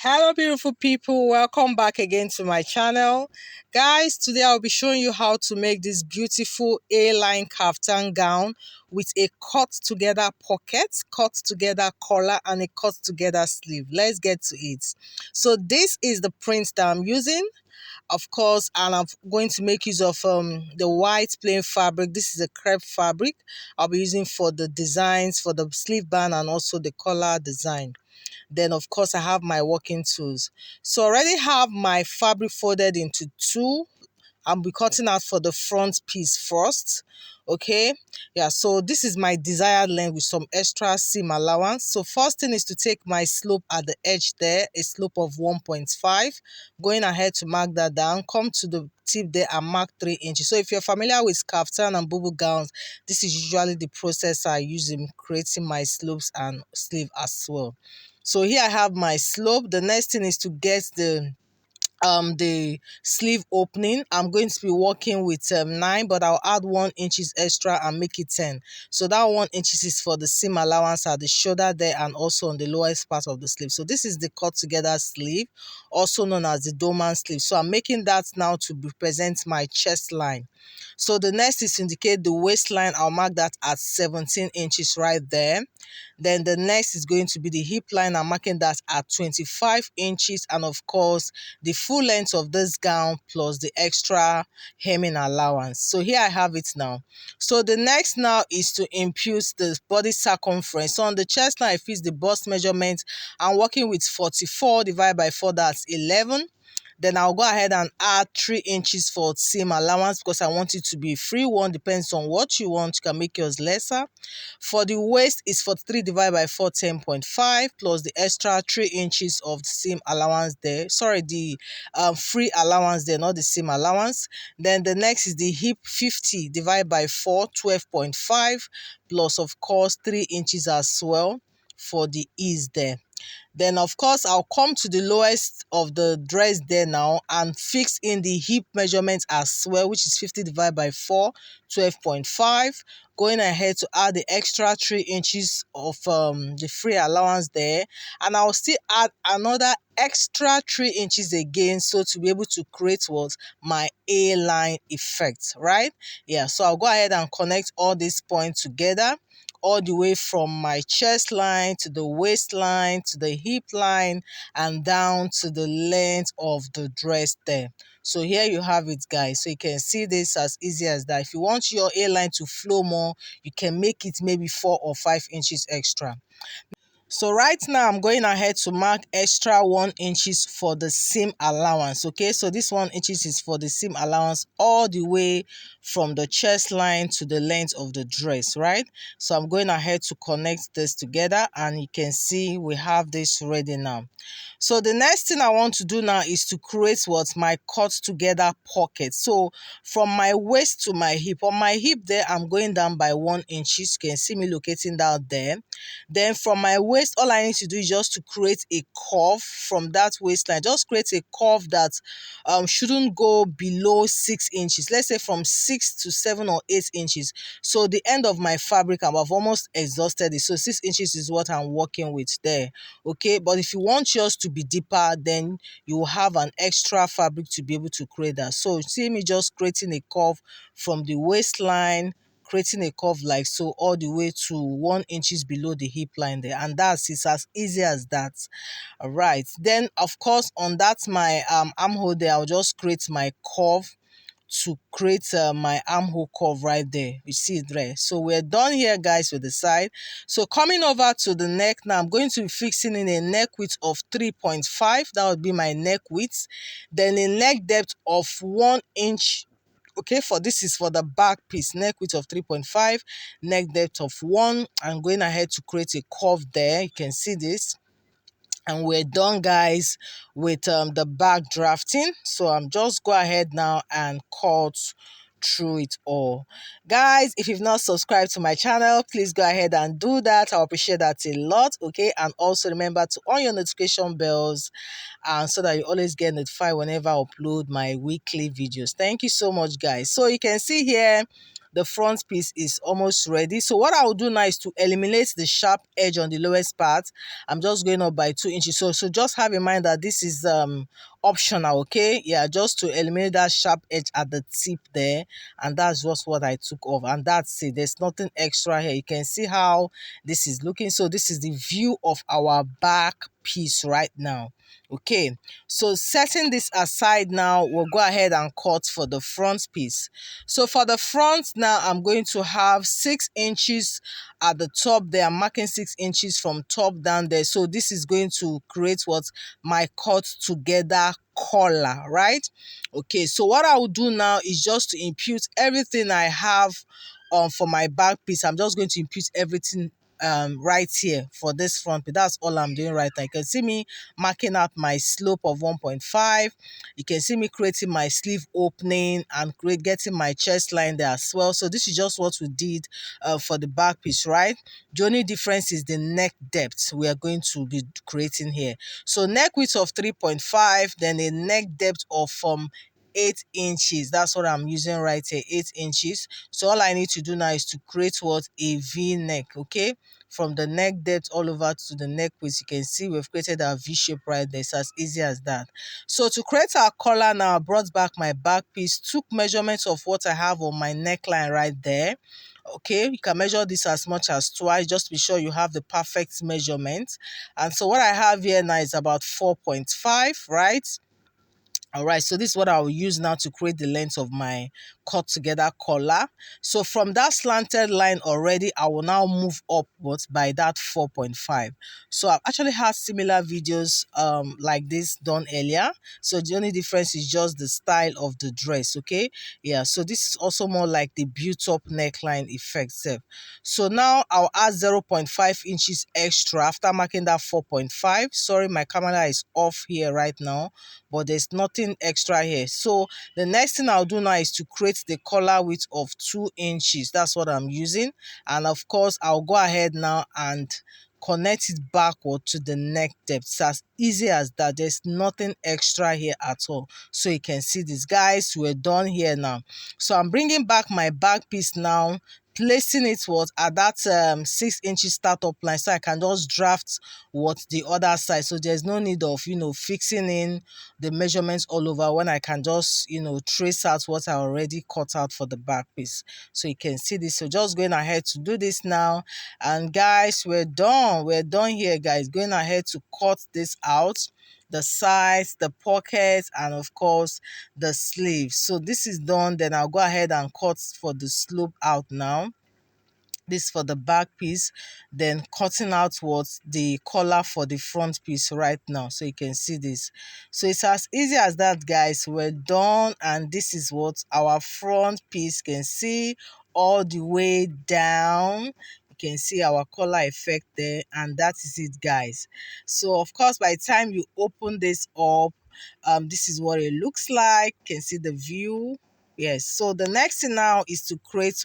Hello beautiful people, welcome back again to my channel. Guys, today I'll be showing you how to make this beautiful A-line kaftan gown with a cut together pocket, cut together collar and a cut together sleeve. Let's get to it. So this is the print that I'm using, of course, and I'm going to make use of the white plain fabric. This is a crepe fabric I'll be using for the designs, for the sleeve band and also the collar design. Then of course I have my working tools. So I already have my fabric folded into two. I'll be cutting out for the front piece first. Okay, yeah, so this is my desired length with some extra seam allowance. So first thing is to take my slope at the edge there, a slope of 1.5. Going ahead to mark that down, come to the tip there and mark 3 inches. So if you're familiar with kaftan and bubu gowns, this is usually the process I use in creating my slopes and sleeve as well. So here I have my slope. The next thing is to get the sleeve opening. I'm going to be working with 9, but I'll add 1 inches extra and make it 10. So that 1 inches is for the seam allowance at the shoulder there and also on the lowest part of the sleeve. So this is the cut together sleeve, also known as the dormant sleeve. So I'm making that now to represent my chest line. So the next is to indicate the waistline. I'll mark that at 17 inches right there. Then the next is going to be the hip line. I'm marking that at 25 inches. And of course, the full length of this gown plus the extra hemming allowance. So here I have it now. So the next now is to impute the body circumference. So on the chest line, I fix the bust measurement. I'm working with 44 divided by 4, that's 11. Then I'll go ahead and add 3 inches for seam allowance because I want it to be free one. Depends on what you want. You can make yours lesser. For the waist is 43 divided by 4, 10.5 plus the extra 3 inches of seam allowance there. Sorry, the free allowance there, not the seam allowance. Then the next is the hip, 50 divided by 4, 12.5 plus of course 3 inches as well for the ease there. Then of course I'll come to the lowest of the dress there now and fix in the hip measurement as well, which is 50 divided by 4, 12.5. Going ahead to add the extra 3 inches of the free allowance there, and I'll still add another extra 3 inches again, so to be able to create what my A-line effect, right? Yeah, so I'll go ahead and connect all these points together, all the way from my chest line to the waistline to the hip line and down to the length of the dress there. So here you have it, guys. So you can see this as easy as that. If you want your A-line to flow more, you can make it maybe 4 or 5 inches extra. So right now I'm going ahead to mark extra 1 inches for the seam allowance. Okay, so this 1 inches is for the seam allowance all the way from the chest line to the length of the dress, right? So I'm going ahead to connect this together and you can see we have this ready now. So the next thing I want to do now is to create what my cut together pocket. So from my waist to my hip, on my hip there I'm going down by 1 inches. You can see me locating down there. Then from my waist, all I need to do is just to create a curve from that waistline. Just create a curve that shouldn't go below 6 inches. Let's say from 6 to 7 or 8 inches. So the end of my fabric, I've almost exhausted it. So 6 inches is what I'm working with there. Okay, but if you want yours to be deeper, then you will have an extra fabric to be able to create that. So see me just creating a curve from the waistline, creating a curve like so all the way to 1 inches below the hip line there, and that's it, as easy as that. All right, then of course on that my armhole there, I'll just create my curve to create my armhole curve right there. You see it there. So we're done here, guys, with the side. So coming over to the neck now, I'm going to be fixing in a neck width of 3.5. That would be my neck width. Then a neck depth of 1 inch. Okay, for this is for the back piece, neck width of 3.5, neck depth of 1. I'm going ahead to create a curve there. You can see this. And we're done, guys, with the back drafting. So I'm just go ahead now and cut through it all. Guys, if you've not subscribed to my channel, please go ahead and do that. I appreciate that a lot. Okay, and also remember to on your notification bells and so that you always get notified whenever I upload my weekly videos. Thank you so much, guys. So you can see here the front piece is almost ready. So what I will do now is to eliminate the sharp edge on the lowest part. I'm just going up by 2 inches. So just have in mind that this is optional, okay? Yeah, just to eliminate that sharp edge at the tip there, and that's just what I took off, and that's it. There's nothing extra here. You can see how this is looking. So this is the view of our back piece right now. Okay, so setting this aside now, we'll go ahead and cut for the front piece. So for the front now, I'm going to have 6 inches at the top there. I'm marking 6 inches from top down there. So this is going to create what my cut together collar, right? Okay, so what I will do now is just to impute everything I have for my back piece. I'm just going to impute everything right here for this front piece. That's all I'm doing right now. You can see me marking out my slope of 1.5. You can see me creating my sleeve opening and getting my chest line there as well. So this is just what we did for the back piece, right? The only difference is the neck depth we are going to be creating here. So neck width of 3.5, then a neck depth of 8 inches. That's what I'm using right here, 8 inches. So all I need to do now is to create what a V neck, okay? From the neck depth all over to the neck width, you can see we've created our V shape right there. It's as easy as that. So to create our collar now, I brought back my back piece, took measurements of what I have on my neckline right there. Okay, you can measure this as much as twice, just to be sure you have the perfect measurement. And so what I have here now is about 4.5, right? All right, so this is what I will use now to create the length of my cut together collar. So from that slanted line already, I will now move upwards by that 4.5. So I've actually had similar videos like this done earlier. So the only difference is just the style of the dress, okay? Yeah, so this is also more like the built-up neckline effect. So now I'll add 0.5 inches extra after marking that 4.5. Sorry, my camera is off here right now, but there's nothing extra here. So the next thing I'll do now is to create the collar width of 2 inches. That's what I'm using. And of course, I'll go ahead now and connect it backward to the neck depth. It's as easy as that. There's nothing extra here at all. So you can see this, guys. We're done here now. So I'm bringing back my back piece now, placing it at that 6 inches startup line, so I can just draft the other side. So there's no need of fixing in the measurements all over when I can just trace out what I already cut out for the back piece. So you can see this. So just going ahead to do this now, and guys, we're done here, guys. Going ahead to cut this out, the sides, the pockets, and of course the sleeves. So this is done. Then I'll go ahead and cut for the slope out now. This for the back piece, then cutting out the collar for the front piece right now. So you can see this. So it's as easy as that, guys. We're done, and this is what our front piece can see all the way down. You can see our collar effect there, and that is it, guys. So of course, by the time you open this up, this is what it looks like. You can see the view. Yes, so the next thing now is to create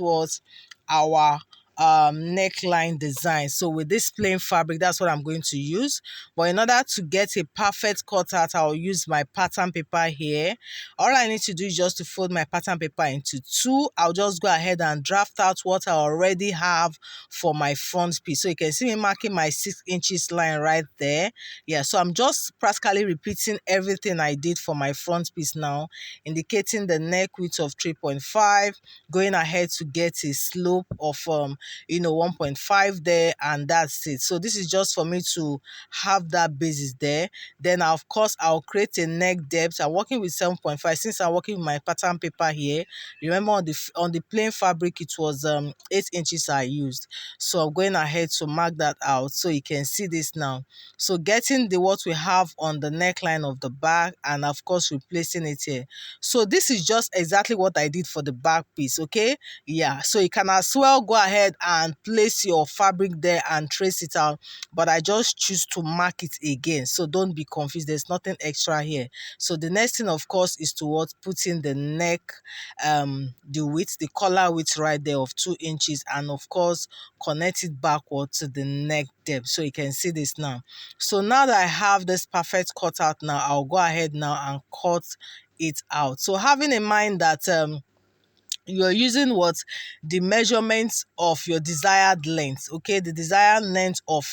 our neckline design. So with this plain fabric, that's what I'm going to use. But in order to get a perfect cutout, I'll use my pattern paper here. All I need to do is just to fold my pattern paper into 2. I'll just go ahead and draft out what I already have for my front piece. So you can see me marking my 6 inches line right there. Yeah, so I'm just practically repeating everything I did for my front piece now, indicating the neck width of 3.5, going ahead to get a slope of 1.5 there, and that's it. So this is just for me to have that basis there. Then of course I'll create a neck depth. I'm working with 7.5 since I'm working with my pattern paper here. Remember on the plain fabric it was 8 inches I used. So I'm going ahead to mark that out so you can see this now. So getting what we have on the neckline of the back, and of course replacing it here. So this is just exactly what I did for the back piece, okay? Yeah, so you can as well go ahead and place your fabric there and trace it out, but I just choose to mark it again, so don't be confused. There's nothing extra here. So the next thing of course is to put in the neck the width, the collar width right there of 2 inches, and of course connect it backward to the neck depth. So you can see this now. So now that I have this perfect cutout now, I'll go ahead now and cut it out. So having in mind that you're using what, the measurements of your desired length, okay, the desired length of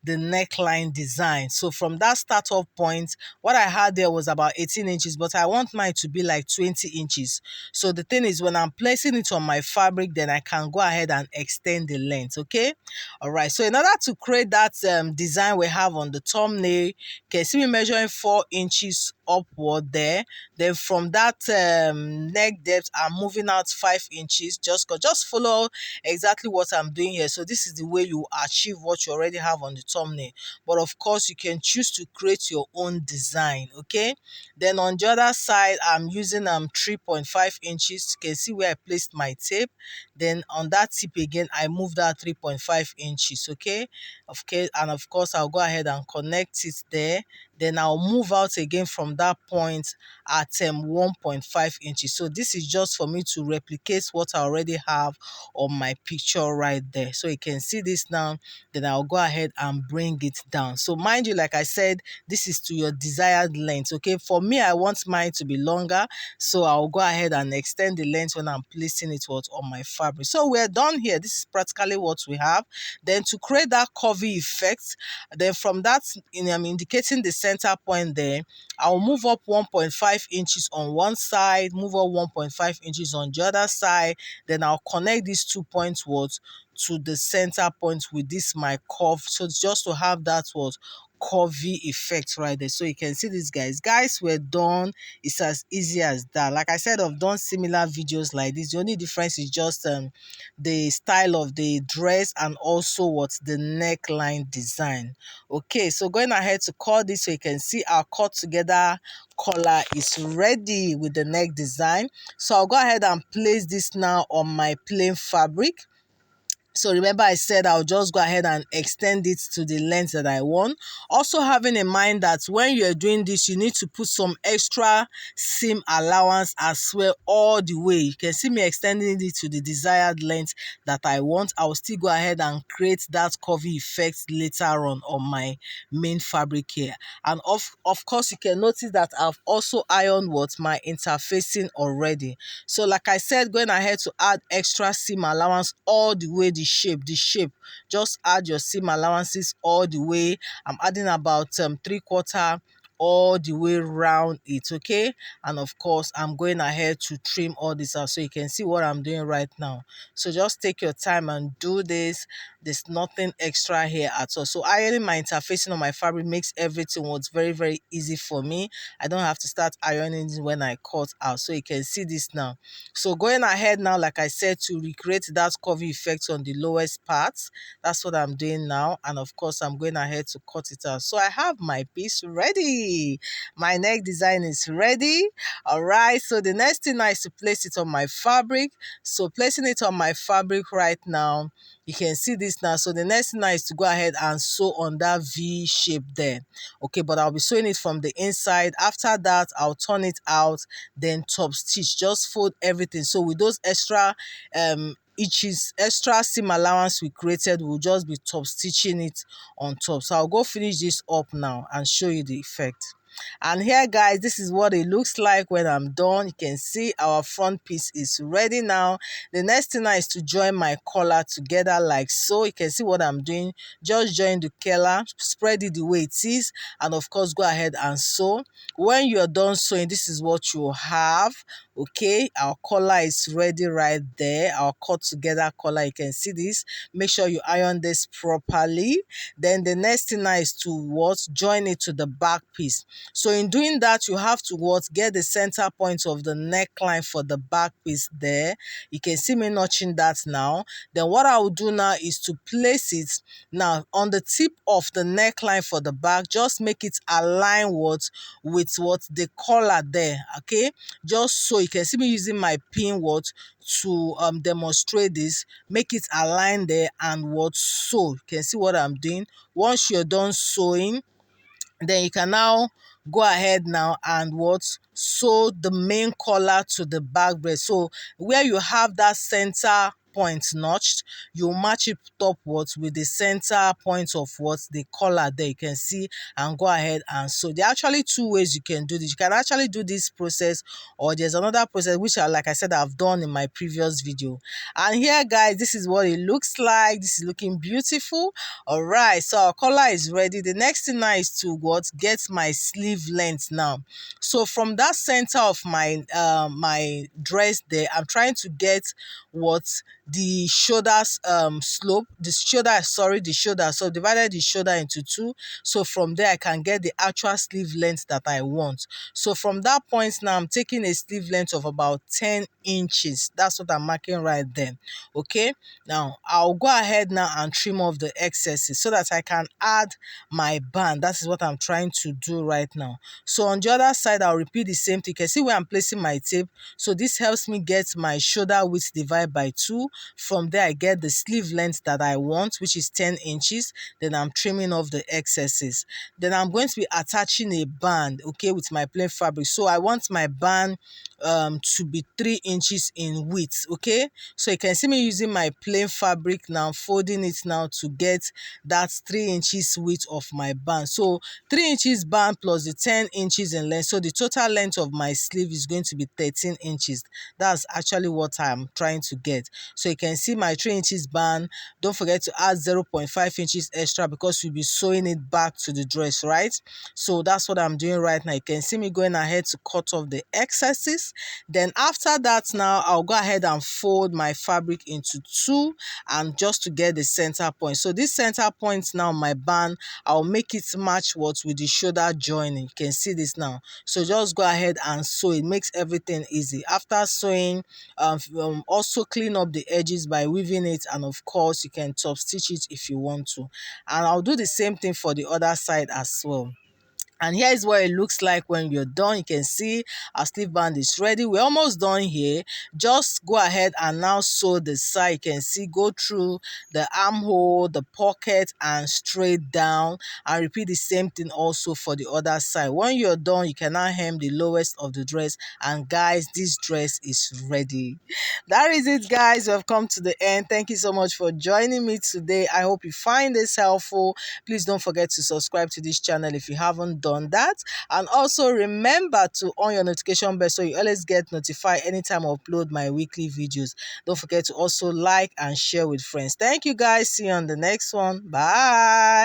the neckline design. So from that start off point, what I had there was about 18 inches, but I want mine to be like 20 inches. So the thing is, when I'm placing it on my fabric, then I can go ahead and extend the length. Okay, all right. So in order to create that design we have on the thumbnail, you can see me measuring 4 inches upward there. Then from that neck depth, I'm moving out 5 inches. Just follow exactly what I'm doing here. So this is the way you achieve what you already have on the thumbnail. But of course, you can choose to create your own design. Okay. Then on the other side, I'm using 3.5 inches. You can see where I placed my tape. Then on that tip again, I move that 3.5 inches. Okay. And of course, I'll go ahead and connect it there. Then I'll move out again from that point at 1.5 inches. So this is just for me to replicate what I already have on my picture right there. So you can see this now. Then I'll go ahead and bring it down. So mind you, like I said, this is to your desired length. Okay, for me, I want mine to be longer, so I'll go ahead and extend the length when I'm placing it on my fabric. So we're done here. This is practically what we have. Then to create that curvy effect, then from that, I'm indicating the center point there, I'll move up 1.5 inches on one side, move up 1.5 inches on the other side. Then I'll connect these 2 points to the center point with this my curve. So just to have that curvy effect right there. So you can see this, guys, we're done. It's as easy as that. Like I said, I've done similar videos like this. The only difference is just the style of the dress and also the neckline design. Okay, so going ahead to cut this, so you can see our cut together collar is ready with the neck design. So I'll go ahead and place this now on my plain fabric. So remember, I said I'll just go ahead and extend it to the length that I want. Also having in mind that when you're doing this, you need to put some extra seam allowance as well all the way. You can see me extending it to the desired length that I want. I'll still go ahead and create that curvy effect later on my main fabric here. And of course, you can notice that I've also ironed my interfacing already. So like I said, going ahead to add extra seam allowance all the way, the shape, just add your seam allowances all the way. I'm adding about 3/4 all the way around it. Okay, and of course I'm going ahead to trim all this out, so you can see what I'm doing right now. So just take your time and do this. There's nothing extra here at all. So ironing my interfacing on my fabric makes everything very, very easy for me. I don't have to start ironing when I cut out. So you can see this now. So going ahead now, like I said, to recreate that curvy effect on the lowest parts, that's what I'm doing now. And of course, I'm going ahead to cut it out. So I have my piece ready. My neck design is ready. All right. So the next thing now is to place it on my fabric. So placing it on my fabric right now, you can see this now. So the next thing now is to go ahead and sew on that V shape there. Okay, but I'll be sewing it from the inside. After that, I'll turn it out, then top stitch. Just fold everything. So with those extra extra seam allowance we created, we'll just be top stitching it on top. So I'll go finish this up now and show you the effect. And here, guys, this is what it looks like when I'm done. You can see our front piece is ready now. The next thing now is to join my collar together like so. You can see what I'm doing. Just join the collar, spread it the way it is, and of course go ahead and sew. When you're done sewing, this is what you have. Okay, our collar is ready right there. Our cut together collar, you can see this. Make sure you iron this properly. Then the next thing now is to join it to the back piece. So in doing that, you have to get the center point of the neckline for the back piece there. You can see me notching that now. Then what I will do now is to place it now on the tip of the neckline for the back. Just make it align with the collar there. Okay, just so you can see me using my pin to demonstrate this. Make it align there and sew. You can see what I'm doing. Once you're done sewing, then you can now go ahead now and sew the main collar to the back breast. So where you have that center point notched, you match it upwards with the center point of what the collar there, you can see, and go ahead and sew. There are actually two ways you can do this. You can actually do this process, or there's another process which like I said, I've done in my previous video. And here guys, this is what it looks like. This is looking beautiful. All right, so our collar is ready. The next thing now is to what, get my sleeve length now. So from that center of my my dress there, I'm trying to get what, the shoulders slope, the shoulder, so divided the shoulder into two. So from there I can get the actual sleeve length that I want. So from that point now, I'm taking a sleeve length of about 10 inches. That's what I'm marking right there. Okay, now I'll go ahead now and trim off the excesses so that I can add my band. That is what I'm trying to do right now. So on the other side, I'll repeat the same thing. You can see where I'm placing my tape. So this helps me get my shoulder width divided by 2. From there, I get the sleeve length that I want, which is 10 inches. Then I'm trimming off the excesses. Then I'm going to be attaching a band, okay, with my plain fabric. So I want my band to be 3 inches in width, okay. So you can see me using my plain fabric now, folding it now to get that 3 inches width of my band. So 3 inches band plus the 10 inches in length, so the total length of my sleeve is going to be 13 inches. That's actually what I'm trying to get. So you can see my 3 inches band. Don't forget to add 0.5 inches extra because we'll be sewing it back to the dress, right? So that's what I'm doing right now. You can see me going ahead to cut off the excesses. Then after that now, I'll go ahead and fold my fabric into 2, and just to get the center point. So this center point now, my band, I'll make it match what with the shoulder joining. You can see this now. So just go ahead and sew. It makes everything easy. After sewing, also clean up the edges by weaving it, and of course you can top stitch it if you want to. And I'll do the same thing for the other side as well. And here is what it looks like when you're done. You can see our sleeve band is ready. We're almost done here. Just go ahead and now sew the side. You can see, go through the armhole, the pocket, and straight down. And repeat the same thing also for the other side. When you're done, you can now hem the lowest of the dress. And guys, this dress is ready. That is it, guys. We've come to the end. Thank you so much for joining me today. I hope you find this helpful. Please don't forget to subscribe to this channel if you haven't done that, and also remember to on your notification bell so you always get notified anytime I upload my weekly videos. Don't forget to also like and share with friends. Thank you guys. See you on the next one. Bye.